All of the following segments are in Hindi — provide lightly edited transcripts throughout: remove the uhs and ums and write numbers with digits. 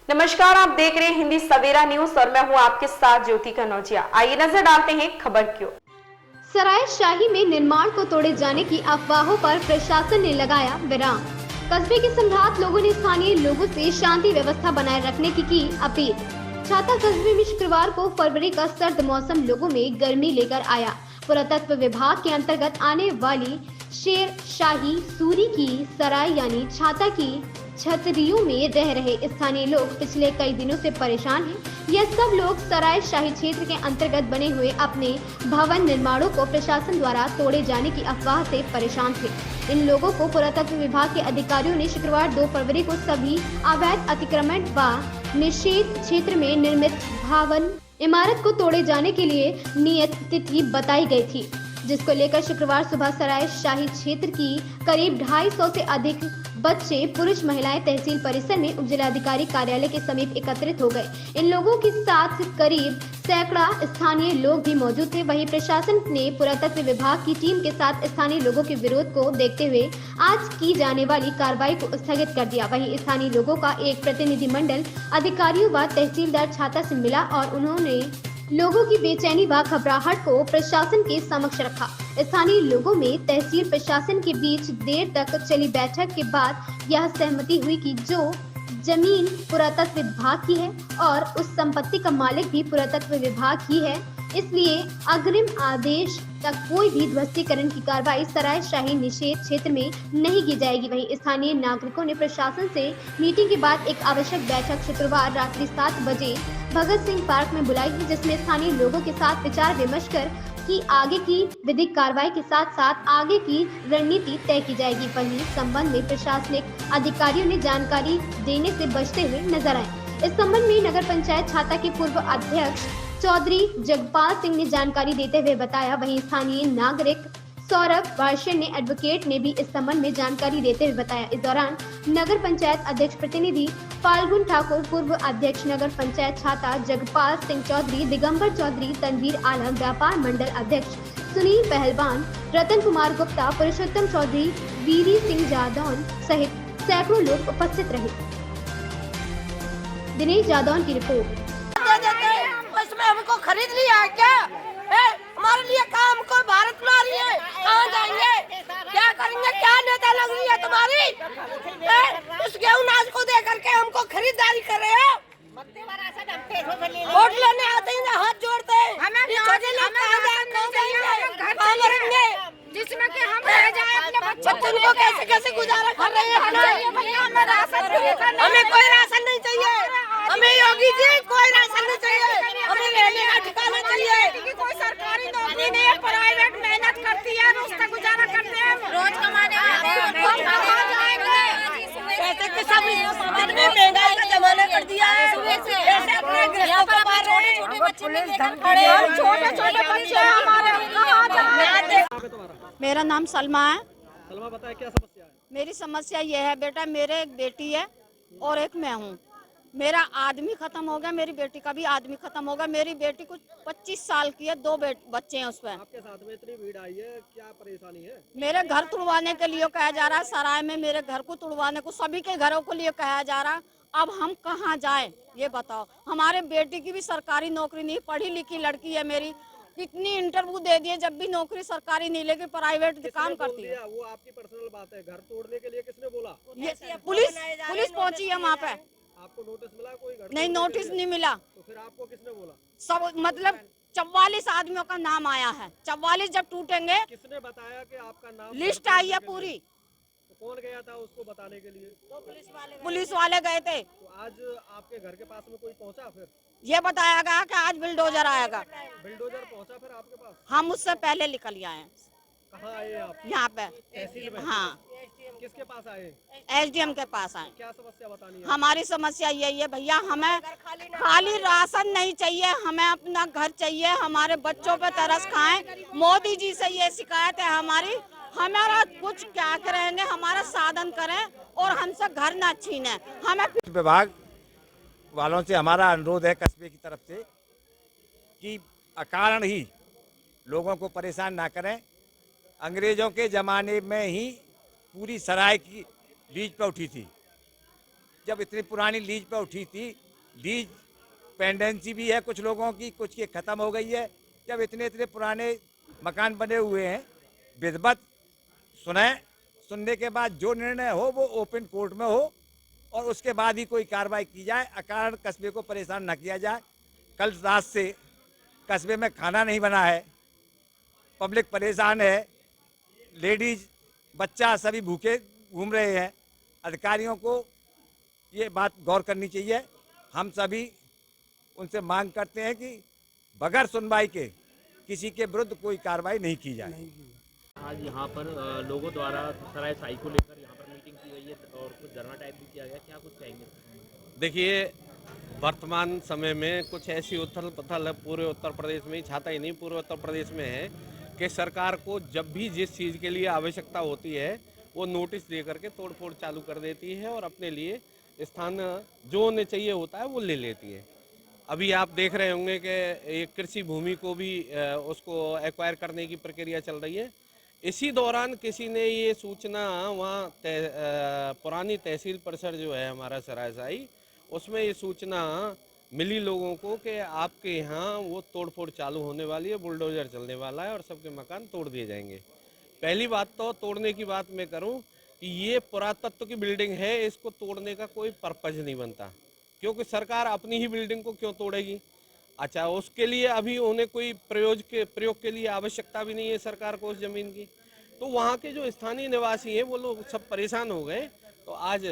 नमस्कार, आप देख रहे हैं हिंदी सवेरा न्यूज और मैं हूं आपके साथ ज्योति कनौजिया। आइए नजर डालते हैं खबर की ओर। सरायशाही में निर्माण को तोड़े जाने की अफवाहों पर प्रशासन ने लगाया विराम। कस्बे के सम्राट लोगों ने स्थानीय लोगों से शांति व्यवस्था बनाए रखने की अपील। छाता कस्बे में शुक्रवार को फरवरी का सर्द मौसम लोगों में गर्मी लेकर आया। पुरातत्व विभाग के अंतर्गत आने वाली शेर शाही सूरी की सराय यानी छाता की छतरियों में रह रहे स्थानीय लोग पिछले कई दिनों से परेशान हैं। यह सब लोग सराय शाही क्षेत्र के अंतर्गत बने हुए अपने भवन निर्माणों को प्रशासन द्वारा तोड़े जाने की अफवाह से परेशान थे। इन लोगों को पुरातत्व विभाग के अधिकारियों ने शुक्रवार 2 फरवरी को सभी अवैध अतिक्रमण व निषेध क्षेत्र में निर्मित भवन इमारत को तोड़े जाने के लिए नियत तिथि बताई गई थी, जिसको लेकर शुक्रवार सुबह सराय शाही क्षेत्र की करीब 250 से अधिक बच्चे, पुरुष, महिलाएं तहसील परिसर में उपजिलाधिकारी कार्यालय के समीप एकत्रित हो गए। इन लोगों के साथ करीब सैकड़ा स्थानीय लोग भी मौजूद थे। वहीं प्रशासन ने पुरातत्व विभाग की टीम के साथ स्थानीय लोगों के विरोध को देखते हुए आज की जाने वाली कार्रवाई को स्थगित कर दिया। वहीं स्थानीय लोगों का एक प्रतिनिधिमंडल अधिकारियों व तहसीलदार छाता से मिला और उन्होंने लोगों की बेचैनी व घबराहट को प्रशासन के समक्ष रखा। स्थानीय लोगों में तहसील प्रशासन के बीच देर तक चली बैठक के बाद यह सहमति हुई कि जो जमीन पुरातत्व विभाग की है और उस संपत्ति का मालिक भी पुरातत्व विभाग ही है, इसलिए अग्रिम आदेश तक कोई भी ध्वस्तीकरण की कार्रवाई सराय शाही निषेध क्षेत्र में नहीं की जाएगी। वहीं स्थानीय नागरिकों ने प्रशासन से मीटिंग के बाद एक आवश्यक बैठक शुक्रवार रात्रि 7 बजे भगत सिंह पार्क में बुलाई थी, जिसमें स्थानीय लोगों के साथ विचार विमर्श कर की आगे की विधिक कार्रवाई के साथ साथ आगे की रणनीति तय की जाएगी। वहीं संबंध में प्रशासनिक अधिकारियों ने जानकारी देने से बचते हुए नजर आए। इस संबंध में नगर पंचायत छाता के पूर्व अध्यक्ष चौधरी जगपाल सिंह ने जानकारी देते हुए बताया। वहीं स्थानीय नागरिक सौरभ वार्षे ने एडवोकेट ने भी इस संबंध में जानकारी देते हुए बताया। इस दौरान नगर पंचायत अध्यक्ष प्रतिनिधि फाल्गुन ठाकुर, पूर्व अध्यक्ष नगर पंचायत छाता जगपाल सिंह चौधरी, दिगंबर चौधरी, तनवीर आलम, व्यापार मंडल अध्यक्ष सुनील पहलवान, रतन कुमार गुप्ता, पुरुषोत्तम चौधरी, वीरी सिंह जादौन सहित सैकड़ों लोग उपस्थित रहे। दिनेश जादौन की रिपोर्ट। इसमें हमको खरीद लिया है क्या? हमारे लिए काम को भारत ला रही है, कहाँ जाएंगे, क्या करेंगे, क्या नेता लग रही है तुम्हारी? इस गेहूं नाज को दे करके हमको खरीदारी कर रहे हो? वोट लेने आते हैं हाथ जोड़ते हैं, जिसमें कि हम रह जाए अपने बच्चों को कैसे कैसे गुजारा कर रहे हैं। हमें कोई राशन नहीं चाहिए, हमें योगी जी कोई राशन नहीं चाहिए, हमें रहने का ठिकाना चाहिए। कोई सरकारी नौकरी नहीं है, प्राइवेट मेहनत करती है, उसका गुजारा करते हैं, रोज कमाने ऐसे के सब दिन में महंगाई का जमाना कर दिया है। ऐसे अपने गृह पर छोटे बच्चे लेकर खड़े हैं, छोटे छोटे बच्चे हमारे। मेरा नाम सलमा है। सलमा, बताए क्या समस्या है? मेरी समस्या ये है बेटा, मेरे एक बेटी है और एक मैं हूँ। मेरा आदमी खत्म हो गया, मेरी बेटी का भी आदमी खत्म हो गया। मेरी बेटी कुछ 25 साल की है, 2 बच्चे हैं उसमें। आपके साथ में इतनी भीड़ आई है, क्या परेशानी है? मेरे घर तुड़वाने के लिए कहा जा रहा है, सराय में मेरे घर को तुड़वाने को, सभी के घरों को लिए कहा जा रहा। अब हम कहाँ जाए ये बताओ। हमारे बेटी की भी सरकारी नौकरी नहीं, पढ़ी लिखी लड़की है मेरी, कितनी इंटरव्यू दे दिए, जब भी नौकरी सरकारी नहीं लेके प्राइवेट काम करती है। वो आपकी पर्सनल बात है, घर तोड़ने के लिए किसने बोला? पुलिस पहुंची है वहाँ पे। आपको नोटिस मिला? कोई घर नहीं, नोटिस नहीं मिला। तो फिर आपको किसने बोला? सब मतलब 44 आदमियों का नाम आया है। 44 जब टूटेंगे, किसने बताया कि आपका नाम? लिस्ट आई है पूरी। तो कौन गया था उसको बताने के लिए? पुलिस वाले गए थे। तो आज आपके घर के पास में कोई पहुंचा? फिर ये बताया गया कि आज बिल्डोजर आएगा। बिल्डोजर पहुंचा फिर आपके पास? हम उससे पहले निकल आए। कहाँ आए आप? यहाँ पे तहसील में? हाँ। किसके पास आए? SDM के पास आए। क्या समस्या बतानी है? हमारी समस्या यही है भैया, हमें खाली राशन नहीं चाहिए, हमें अपना घर चाहिए, हमारे बच्चों पे तरस खाएं। मोदी जी से ये शिकायत है हमारी, हमारा कुछ क्या करेंगे, हमारा साधन करें और हमसे घर न छीने। हमें विभाग वालों से हमारा अनुरोध है कस्बे की तरफ से कि अकारण ही लोगों को परेशान ना करें। अंग्रेजों के ज़माने में ही पूरी सराय की लीज पर उठी थी। जब इतनी पुरानी लीज पे उठी थी, लीज पेंडेंसी भी है कुछ लोगों की, कुछ की ख़त्म हो गई है। जब इतने इतने पुराने मकान बने हुए हैं, विधिवत सुनने के बाद जो निर्णय हो वो ओपन कोर्ट में हो और उसके बाद ही कोई कार्रवाई की जाए। अकारण कस्बे को परेशान न किया जाए। कल रात से कस्बे में खाना नहीं बना है, पब्लिक परेशान है, लेडीज बच्चा सभी भूखे घूम रहे हैं। अधिकारियों को ये बात गौर करनी चाहिए। हम सभी उनसे मांग करते हैं कि बगैर सुनवाई के किसी के विरुद्ध कोई कार्रवाई नहीं की जाए। आज यहाँ पर लोगों द्वारा सराय साई को लेकर यहाँ पर मीटिंग की गई है और कुछ धरना टाइप भी किया गया, क्या कुछ कहेंगे? देखिए, वर्तमान समय में कुछ ऐसी उथल पुथल पूरे उत्तर प्रदेश में ही, छाता ही नहीं पूरे उत्तर प्रदेश में है कि सरकार को जब भी जिस चीज़ के लिए आवश्यकता होती है वो नोटिस दे करके तोड़फोड़ चालू कर देती है और अपने लिए स्थान जो उन्हें चाहिए होता है वो ले लेती है। अभी आप देख रहे होंगे कि एक कृषि भूमि को भी उसको एक्वायर करने की प्रक्रिया चल रही है। इसी दौरान किसी ने ये सूचना वहाँ पुरानी तहसील परिसर जो है हमारा सराय साई, उसमें ये सूचना मिली लोगों को कि आपके यहाँ वो तोड़फोड़ चालू होने वाली है, बुलडोजर चलने वाला है और सबके मकान तोड़ दिए जाएंगे। पहली बात तो तोड़ने की बात मैं करूँ कि ये पुरातत्व की बिल्डिंग है, इसको तोड़ने का कोई पर्पज नहीं बनता, क्योंकि सरकार अपनी ही बिल्डिंग को क्यों तोड़ेगी। अच्छा, उसके लिए अभी उन्हें कोई प्रयोग के लिए आवश्यकता भी नहीं है सरकार को उस जमीन की। तो वहाँ के जो स्थानीय निवासी हैं वो लोग सब परेशान हो गए। तो आज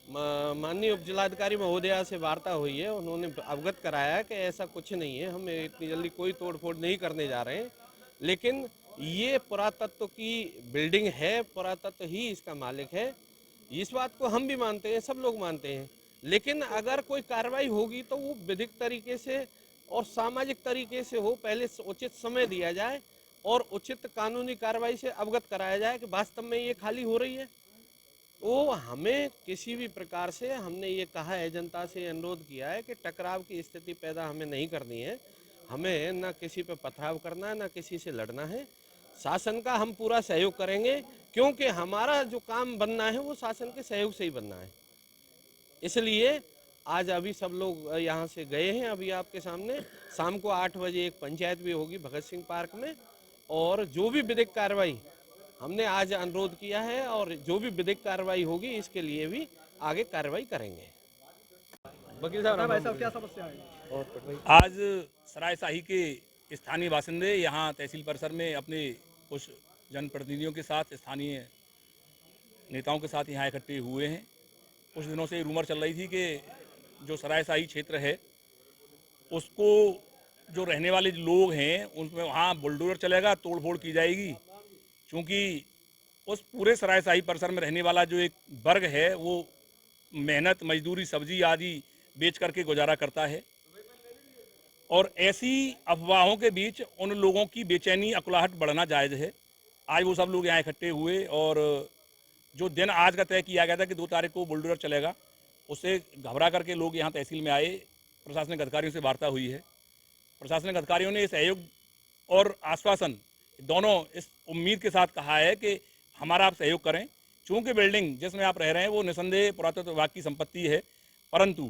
माननीय उप जिलाधिकारी महोदया से वार्ता हुई है, उन्होंने अवगत कराया कि ऐसा कुछ नहीं है, हम इतनी जल्दी कोई तोड़फोड़ नहीं करने जा रहे हैं, लेकिन ये पुरातत्व की बिल्डिंग है, पुरातत्व ही इसका मालिक है। इस बात को हम भी मानते हैं, सब लोग मानते हैं, लेकिन अगर कोई कार्रवाई होगी तो वो विधिक तरीके से और सामाजिक तरीके से हो। पहले उचित समय दिया जाए और उचित कानूनी कार्रवाई से अवगत कराया जाए कि वास्तव में ये खाली हो रही है। तो हमें किसी भी प्रकार से, हमने ये कहा है, जनता से अनुरोध किया है कि टकराव की स्थिति पैदा हमें नहीं करनी है। हमें ना किसी पे पथराव करना है, ना किसी से लड़ना है। शासन का हम पूरा सहयोग करेंगे, क्योंकि हमारा जो काम बनना है वो शासन के सहयोग से ही बनना है। इसलिए आज अभी सब लोग यहाँ से गए हैं। अभी आपके सामने शाम को 8 बजे एक पंचायत भी होगी भगत सिंह पार्क में, और जो भी विधिक कार्रवाई हमने आज अनुरोध किया है और जो भी विधिक कार्रवाई होगी इसके लिए भी आगे कार्रवाई करेंगे। वकील साहब, ऐसा क्या समस्या है? आज सराय शाही के स्थानीय बासिंदे यहाँ तहसील परिसर में अपने कुछ जनप्रतिनिधियों के साथ, स्थानीय नेताओं के साथ यहाँ इकट्ठे हुए हैं। कुछ दिनों से रूमर चल रही थी कि जो सराय शाही क्षेत्र है उसको जो रहने वाले लोग हैं उनमें वहाँ बुलडोजर चलेगा, तोड़फोड़ की जाएगी। क्योंकि उस पूरे सराय शाही परिसर में रहने वाला जो एक वर्ग है वो मेहनत मजदूरी सब्जी आदि बेच करके गुजारा करता है, और ऐसी अफवाहों के बीच उन लोगों की बेचैनी अकुलाहट बढ़ना जायज़ है। आज वो सब लोग यहाँ इकट्ठे हुए और जो दिन आज का तय किया गया था कि 2 तारीख को बुलडोजर चलेगा, उससे घबरा करके लोग यहाँ तहसील में आए। प्रशासनिक अधिकारियों से वार्ता हुई है। प्रशासनिक अधिकारियों ने सहयोग और आश्वासन दोनों इस उम्मीद के साथ कहा है कि हमारा आप सहयोग करें। चूँकि बिल्डिंग जिसमें आप रह रहे हैं वो निसंदेह पुरातत्व विभाग की संपत्ति है, परंतु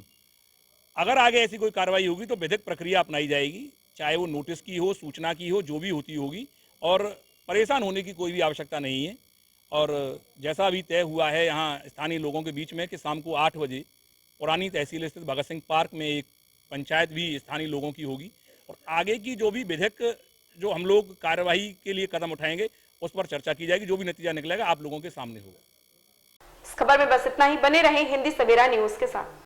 अगर आगे ऐसी कोई कार्रवाई होगी तो विधिक प्रक्रिया अपनाई जाएगी, चाहे वो नोटिस की हो, सूचना की हो, जो भी होती होगी, और परेशान होने की कोई भी आवश्यकता नहीं है। और जैसा भी तय हुआ है यहाँ स्थानीय लोगों के बीच में कि शाम को 8 बजे पुरानी तहसील स्थित भगत सिंह पार्क में एक पंचायत भी स्थानीय लोगों की होगी, और आगे की जो भी विधिक जो हम लोग कार्यवाही के लिए कदम उठाएंगे उस पर चर्चा की जाएगी। जो भी नतीजा निकलेगा आप लोगों के सामने होगा। इस खबर में बस इतना ही। बने रहें हिंदी सवेरा न्यूज के साथ।